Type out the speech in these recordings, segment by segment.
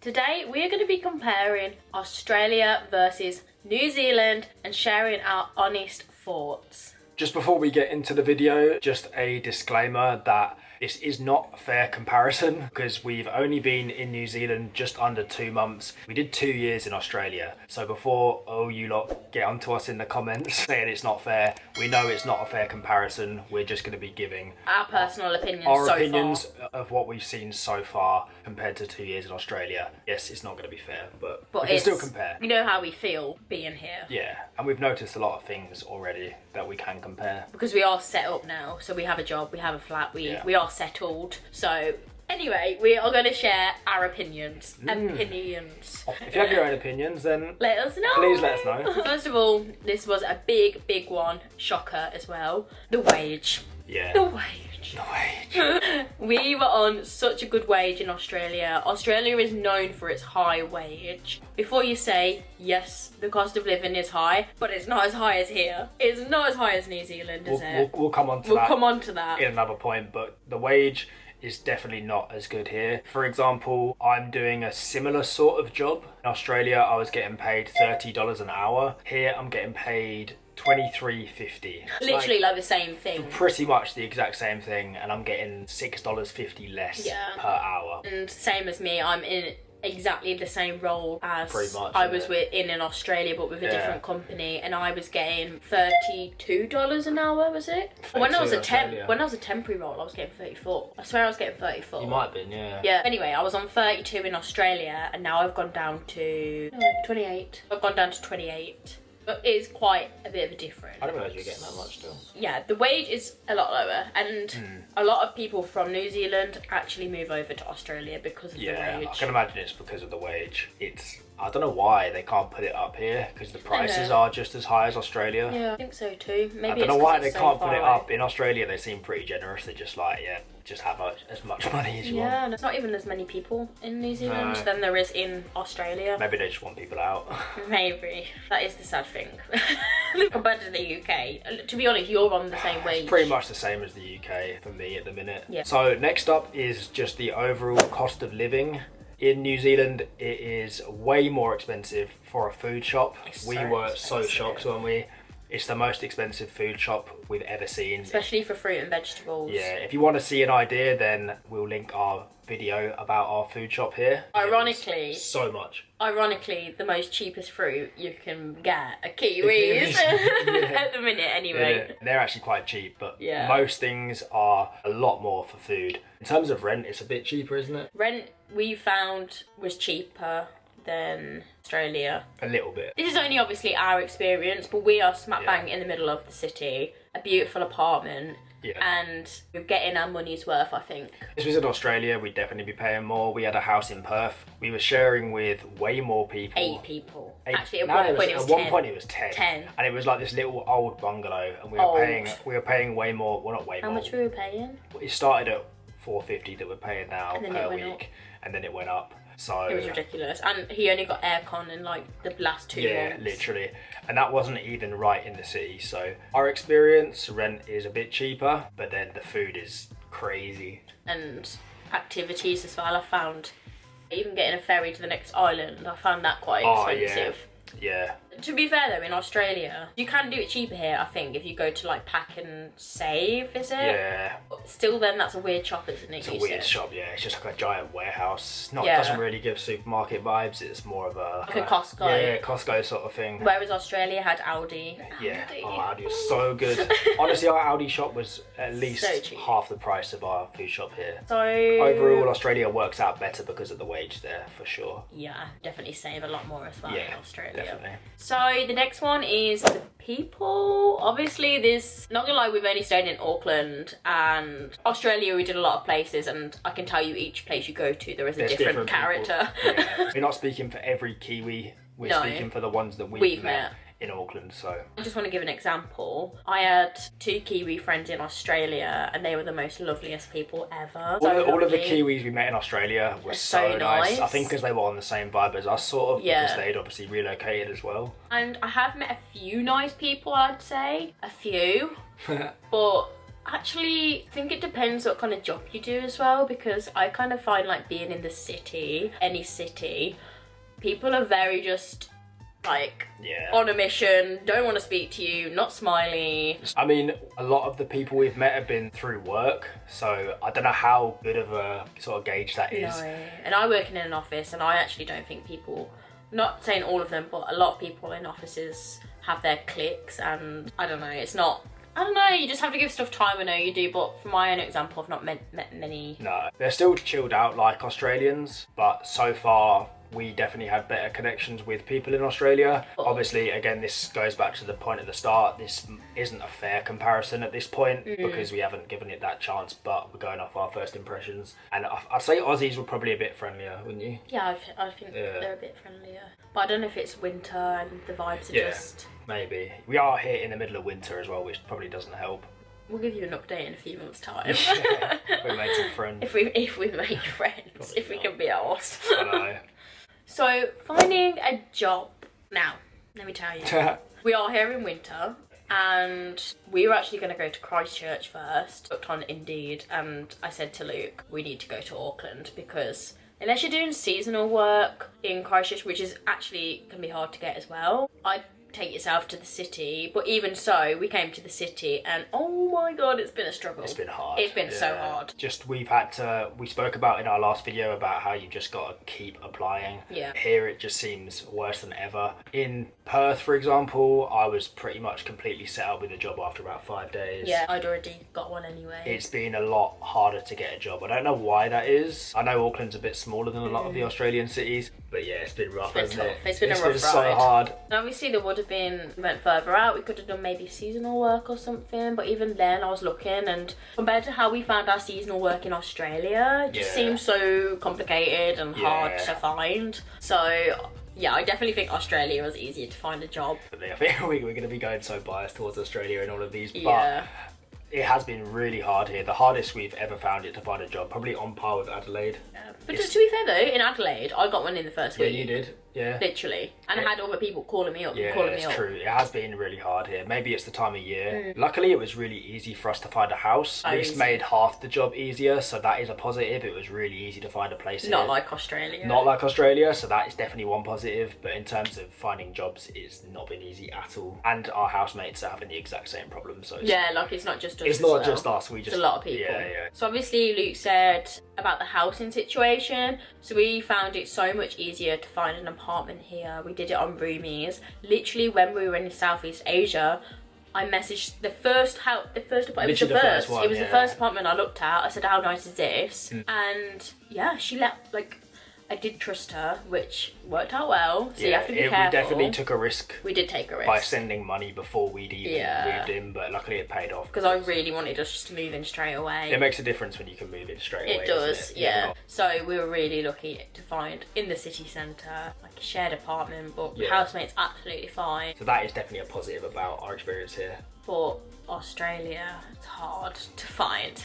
Today we're going to be comparing Australia versus New Zealand and sharing our honest thoughts. Just before we get into the video, just a disclaimer that this is not a fair comparison because we've only been in New Zealand just under 2 months. We did 2 years in Australia. So before you lot get onto us in the comments saying it's not fair, we know it's not a fair comparison. We're just going to be giving our personal opinions of what we've seen so far compared to 2 years in Australia. Yes, it's not going to be fair, but we can still compare. We know how we feel being here. Yeah, and we've noticed a lot of things already that we can compare. Because we are set up now, so we have a job, we have a flat, we are settled. So anyway, we are going to share our opinions. If you have your own opinions, then let us know. Please let us know. First of all, this was a big one. Shocker as well. The wage. Yeah. The wage. We were on such a good wage in Australia. Australia is known for its high wage. Before you say, yes, the cost of living is high, but it's not as high as here. It's not as high as New Zealand, is it? We'll come on to that. We'll come on to that in another point, but the wage is definitely not as good here. For example, I'm doing a similar sort of job. In Australia, I was getting paid $30 an hour. Here, I'm getting paid $23.50. Literally like the same thing. Pretty much the exact same thing, and I'm getting $6.50 less per hour. And same as me, I'm in exactly the same role as I was in Australia, but with a different company, and I was getting $32 an hour, was it? When I was a temporary role, I was getting 34. I swear I was getting 34. You might have been, yeah. Yeah. Anyway, I was on 32 in Australia, and now I've gone down to 28. I've gone down to 28. But it is quite a bit of a difference. I didn't realise you were getting that much still. Yeah, the wage is a lot lower, and a lot of people from New Zealand actually move over to Australia because of the wage. Yeah, I can imagine it's because of the wage. I don't know why they can't put it up here, because the prices are just as high as Australia. Yeah, I think so too. Maybe I don't know why they can't put it up. In Australia, they seem pretty generous. They're just like, just have as much money as you want. Yeah, and there's not even as many people in New Zealand than there is in Australia. Maybe they just want people out. Maybe. That is the sad thing. Compared to the UK. To be honest, you're on the same wage. It's pretty much the same as the UK for me at the minute. Yeah. So next up is just the overall cost of living. In New Zealand, it is way more expensive for a food shop. We were so shocked, weren't we? It's the most expensive food shop we've ever seen. Especially for fruit and vegetables. Yeah, if you want to see an idea, then we'll link our video about our food shop here. Ironically, so much. Ironically, the most cheapest fruit you can get are kiwis. At the minute, anyway. Yeah, they're actually quite cheap, but most things are a lot more for food. In terms of rent, it's a bit cheaper, isn't it? Rent, we found, was cheaper than Australia. A little bit. This is only obviously our experience, but we are smack bang in the middle of the city. A beautiful apartment. Yeah. And we're getting our money's worth, I think. If this was in Australia, we'd definitely be paying more. We had a house in Perth. We were sharing with way more people. 8 people. Actually, at one point it was 10. 10. And it was like this little old bungalow, and we were paying way more. Well, not way more. How much were we paying? It started at $4.50 that we're paying now per week, and then it went up. So it was ridiculous, and he only got aircon in like the last 2 months. Yeah, literally, and that wasn't even right in the city. So our experience, rent is a bit cheaper, but then the food is crazy. And activities as well. I found even getting a ferry to the next island. I found that quite expensive. Yeah. To be fair though, in Australia, you can do it cheaper here, I think, if you go to like Pack and Save, is it? Yeah. Still then, that's a weird shop, isn't it? It's a weird shop, yeah. It's just like a giant warehouse. It doesn't really give supermarket vibes. It's more of a... Like a Costco. Yeah, Costco sort of thing. Whereas Australia had Aldi. Yeah. Aldi was so good. Honestly, our Aldi shop was at least half the price of our food shop here. So... Overall, Australia works out better because of the wage there, for sure. Yeah, definitely save a lot more as well in Australia. Definitely. So the next one is the people. Obviously not gonna lie, we've only stayed in Auckland, and Australia we did a lot of places, and I can tell you each place you go to there's a different character. Yeah. We're not speaking for every Kiwi, we're speaking for the ones that we've met in Auckland. So I just want to give an example. I had 2 Kiwi friends in Australia, and they were the most loveliest people ever. All of the Kiwis we met in Australia were so nice. I think because they were on the same vibe as us, sort of, because they'd obviously relocated as well. And I have met a few nice people, I'd say. A few. But actually think it depends what kind of job you do as well, because I kind of find like being in the city, any city, people are very just like on a mission, don't want to speak to you, not smiley. I mean, a lot of the people we've met have been through work, so I don't know how good of a sort of gauge that is. No. And I work in an office, and I actually don't think people, not saying all of them, but a lot of people in offices have their cliques, and I don't know, it's not, I don't know, you just have to give stuff time. I know you do, but from my own example, I've not met many. No, they're still chilled out like Australians, but so far we definitely have better connections with people in Australia. Obviously, again, this goes back to the point at the start. This isn't a fair comparison at this point because we haven't given it that chance, but we're going off our first impressions. And I'd say Aussies were probably a bit friendlier, wouldn't you? Yeah, I think they're a bit friendlier. But I don't know if it's winter and the vibes are just... Maybe. We are here in the middle of winter as well, which probably doesn't help. We'll give you an update in a few months' time. We made some friends. If we make friends, if we can be arsed. I know. So, finding a job. Now, let me tell you. We are here in winter, and we were actually going to go to Christchurch first. Looked on Indeed, and I said to Luke, we need to go to Auckland, because unless you're doing seasonal work in Christchurch, which is actually can be hard to get as well, I'd take yourself to the city. But even so, we came to the city, and oh my god, it's been a struggle. It's been hard. It's been so hard. Just we spoke about in our last video about how you just got to keep applying. Yeah. Here it just seems worse than ever. In Perth, for example, I was pretty much completely set up with a job after about 5 days. Yeah, I'd already got one anyway. It's been a lot harder to get a job. I don't know why that is. I know Auckland's a bit smaller than a lot of the Australian cities, but yeah, it's been rough, hasn't it? It's been a rough ride. So hard. And obviously there would have been, went further out, we could have done maybe seasonal work or something, but even then I was looking, and compared to how we found our seasonal work in Australia, it just seems so complicated and hard to find. So yeah, I definitely think Australia was easier to find a job. I think we're going to be going so biased towards Australia in all of these, but it has been really hard here. The hardest we've ever found it to find a job, probably on par with Adelaide. Yeah. But to be fair though, in Adelaide, I got one in the first week. Yeah, you did. Yeah. Literally. And I had other people calling me up. Yeah, it's true. It has been really hard here. Maybe it's the time of year. Luckily, it was really easy for us to find a house. This made half the job easier, so that is a positive. It was really easy to find a place here. Not like Australia. Not like Australia, so that is definitely one positive. But in terms of finding jobs, it's not been easy at all. And our housemates are having the exact same problem. So like it's not just us. It's not just us. It's a lot of people. Yeah. So obviously, Luke said about the housing situation. So we found it so much easier to find an apartment here. We did it on Roomies. Literally, when we were in Southeast Asia, I messaged the first apartment. It was the first one. It was the first apartment I looked at. I said, "How nice is this?" And yeah, she I did trust her, which worked out well. So you have to be careful. We definitely took a risk. We did take a risk by sending money before we'd even moved in, but luckily it paid off. Because I really wanted us just to move in straight away. It makes a difference when you can move in straight away. It does, yeah. So we were really lucky to find in the city centre, like a shared apartment, but housemates absolutely fine. So that is definitely a positive about our experience here. But Australia, it's hard to find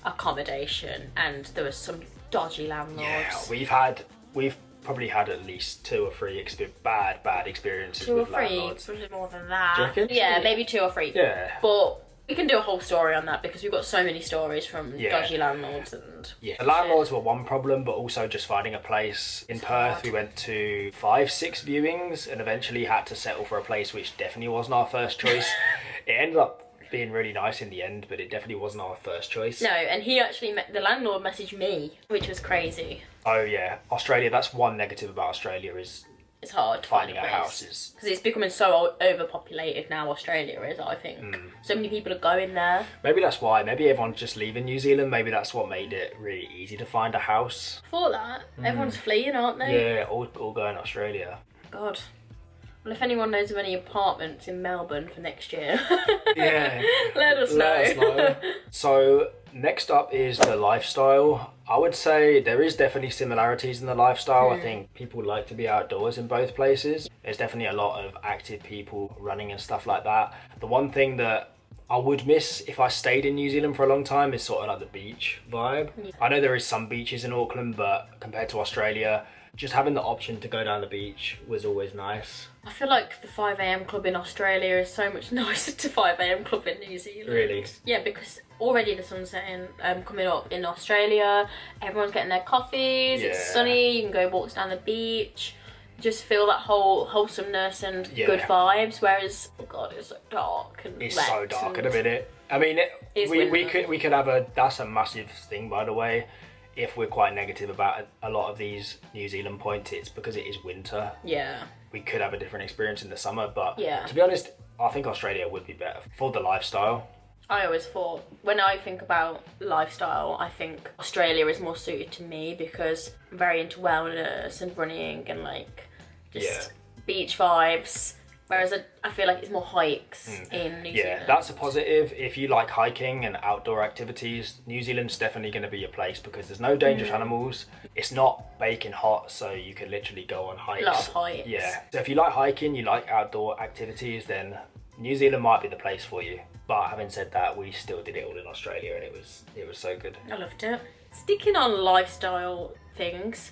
accommodation, and there was some dodgy landlords. Yeah, we've probably had at least 2 or 3 bad experiences with landlords. 2 or 3, probably more than that. Do you reckon? Yeah, maybe 2 or 3. Yeah. But we can do a whole story on that because we've got so many stories from dodgy landlords and... Yeah, the landlords were one problem, but also just finding a place. In Perth, we went to 5-6 viewings and eventually had to settle for a place which definitely wasn't our first choice. It ended up being really nice in the end, but it definitely wasn't our first choice. No, and he actually the landlord messaged me, which was crazy. Oh yeah, Australia, that's one negative about Australia is it's hard to finding find a house. Because it's becoming so overpopulated now, Australia is, I think. So many people are going there. Maybe that's why. Maybe everyone's just leaving New Zealand. Maybe that's what made it really easy to find a house. I thought that. Everyone's fleeing, aren't they? Yeah, all going to Australia. God. Well, if anyone knows of any apartments in Melbourne for next year, let us know. So next up is the lifestyle. I would say there is definitely similarities in the lifestyle. I think people like to be outdoors in both places. There's definitely a lot of active people running and stuff like that. The one thing that I would miss if I stayed in New Zealand for a long time is sort of like the beach vibe. I know there is some beaches in Auckland, but compared to Australia, just having the option to go down the beach was always nice. I feel like the 5 a.m. club in Australia is so much nicer to 5 a.m. club in New Zealand. Really? Yeah, because already the sun's setting, coming up in Australia. Everyone's getting their coffees. Yeah. It's sunny. You can go walks down the beach. Just feel that whole wholesomeness and good vibes. Whereas, oh god, it's so dark and it's so dark in a minute. I mean, we could have that's a massive thing, by the way. If we're quite negative about a lot of these New Zealand points, it's because it is winter. Yeah. We could have a different experience in the summer, but yeah. To be honest, I think Australia would be better for the lifestyle. I always thought, when I think about lifestyle, I think Australia is more suited to me because I'm very into wellness and running and like just beach vibes. Whereas I feel like it's more hikes in New Zealand. Yeah, that's a positive. If you like hiking and outdoor activities, New Zealand's definitely going to be your place because there's no dangerous animals. It's not baking hot, so you can literally go on hikes. A lot of hikes. Yeah. So if you like hiking, you like outdoor activities, then New Zealand might be the place for you. But having said that, we still did it all in Australia and it was so good. I loved it. Sticking on lifestyle things,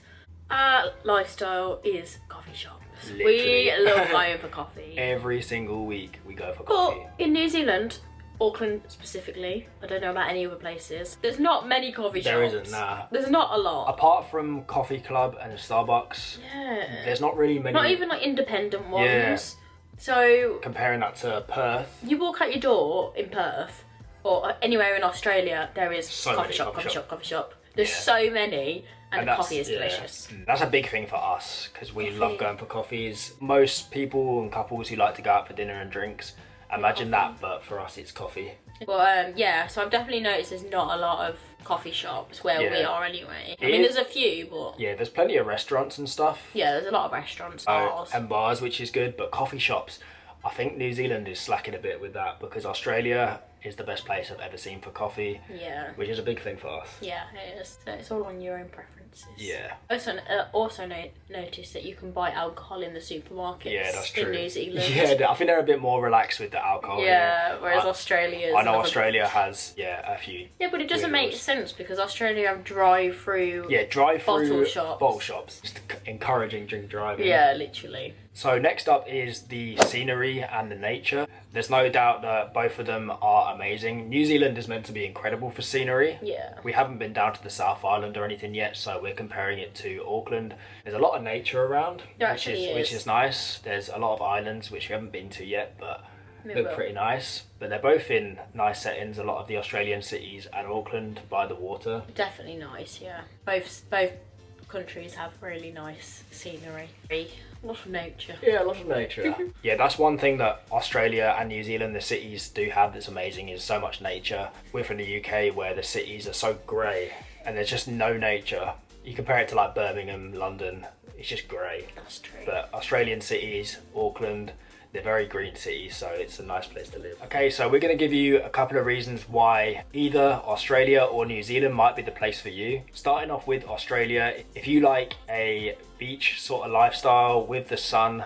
our lifestyle is coffee shops. Literally. We love going for coffee. Every single week we go for coffee. But in New Zealand, Auckland specifically, I don't know about any other places, there's not many coffee shops. There isn't, nah. There's not a lot. Apart from Coffee Club and Starbucks, there's not really many. Not even like independent ones. Yeah. So comparing that to Perth, you walk out your door in Perth or anywhere in Australia, there is so coffee shop. There's so many. And the coffee is delicious. That's a big thing for us because we love going for coffees. Most people and couples who like to go out for dinner and drinks, imagine that, but for us it's coffee. Well, so I've definitely noticed there's not a lot of coffee shops where we are anyway. I mean, there's a few, but... Yeah, there's plenty of restaurants and stuff. Yeah, there's a lot of restaurants, bars. And bars, which is good, but coffee shops, I think New Zealand is slacking a bit with that because Australia is the best place I've ever seen for coffee. Yeah. Which is a big thing for us. Yeah, it is. So it's all on your own preferences. Yeah. Also notice that you can buy alcohol in the supermarkets. Yeah, that's true. In New Zealand. Yeah, I think they're a bit more relaxed with the alcohol. Yeah, whereas Australia is... I know Australia has, a few... Yeah, but it doesn't make sense because Australia have drive-through... Yeah, drive-through bottle shops. Just encouraging drink driving. Yeah, literally. So next up is the scenery and the nature. There's no doubt that both of them are amazing. New Zealand is meant to be incredible for scenery. Yeah. We haven't been down to the South Island or anything yet, so we're comparing it to Auckland. There's a lot of nature around, which is nice. There's a lot of islands which we haven't been to yet, but look pretty nice. But they're both in nice settings. A lot of the Australian cities and Auckland by the water. Definitely nice, yeah. Both countries have really nice scenery. A lot of nature. Yeah, a lot of nature. Yeah, that's one thing that Australia and New Zealand, the cities do have that's amazing, is so much nature. We're from the UK where the cities are so grey and there's just no nature. You compare it to like Birmingham, London, it's just grey. That's true. But Australian cities, Auckland, they're very green cities, so it's a nice place to live. Okay, so we're going to give you a couple of reasons why either Australia or New Zealand might be the place for you. Starting off with Australia, if you like a beach sort of lifestyle with the sun,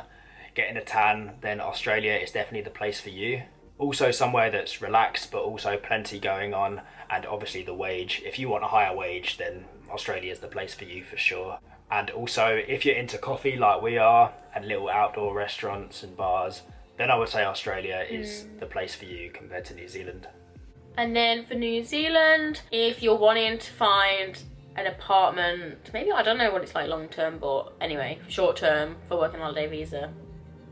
getting a tan, then Australia is definitely the place for you. Also somewhere that's relaxed, but also plenty going on, and obviously the wage. If you want a higher wage, then Australia is the place for you for sure. And also, if you're into coffee like we are, and little outdoor restaurants and bars, then I would say Australia is the place for you compared to New Zealand. And then for New Zealand, if you're wanting to find an apartment, maybe, I don't know what it's like long term, but anyway, short term for working holiday visa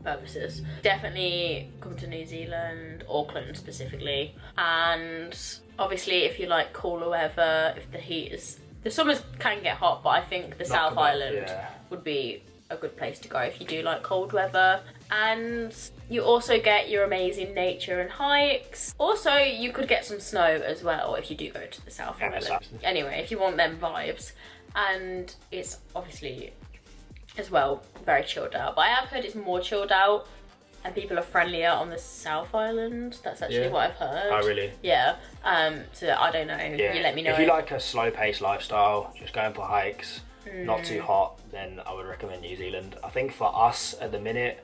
purposes, definitely come to New Zealand, Auckland specifically. And obviously if you like cooler weather, if the heat is... The summers can get hot, but I think the South Island would be a good place to go if you do like cold weather. And you also get your amazing nature and hikes. Also, you could get some snow as well if you do go to the South Island. Anyway, if you want them vibes. And it's obviously, as well, very chilled out. But I have heard it's more chilled out and people are friendlier on the South Island. That's actually what I've heard. Oh, really? Yeah. So I don't know. Yeah. You let me know. If you like a slow-paced lifestyle, just going for hikes, not too hot, then I would recommend New Zealand. I think for us at the minute,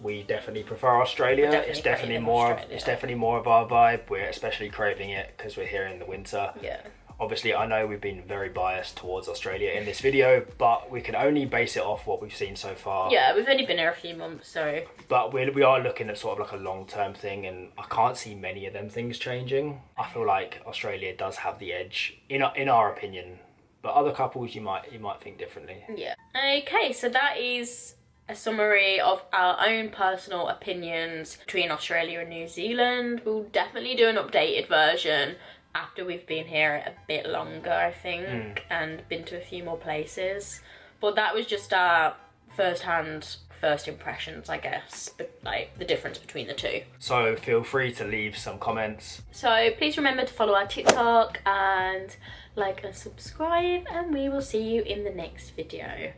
we definitely prefer Australia. It's definitely more of our vibe. We're especially craving it because we're here in the winter. Yeah. Obviously, I know we've been very biased towards Australia in this video, but we can only base it off what we've seen so far. Yeah, we've only been here a few months, so... But we are looking at sort of like a long-term thing, and I can't see many of them things changing. I feel like Australia does have the edge, in our opinion. But other couples, you might think differently. Yeah. Okay, so that is a summary of our own personal opinions between Australia and New Zealand. We'll definitely do an updated version after we've been here a bit longer, I think, and been to a few more places. But that was just our first impressions, I guess, but like the difference between the two. So feel free to leave some comments. So please remember to follow our TikTok and like and subscribe, and we will see you in the next video.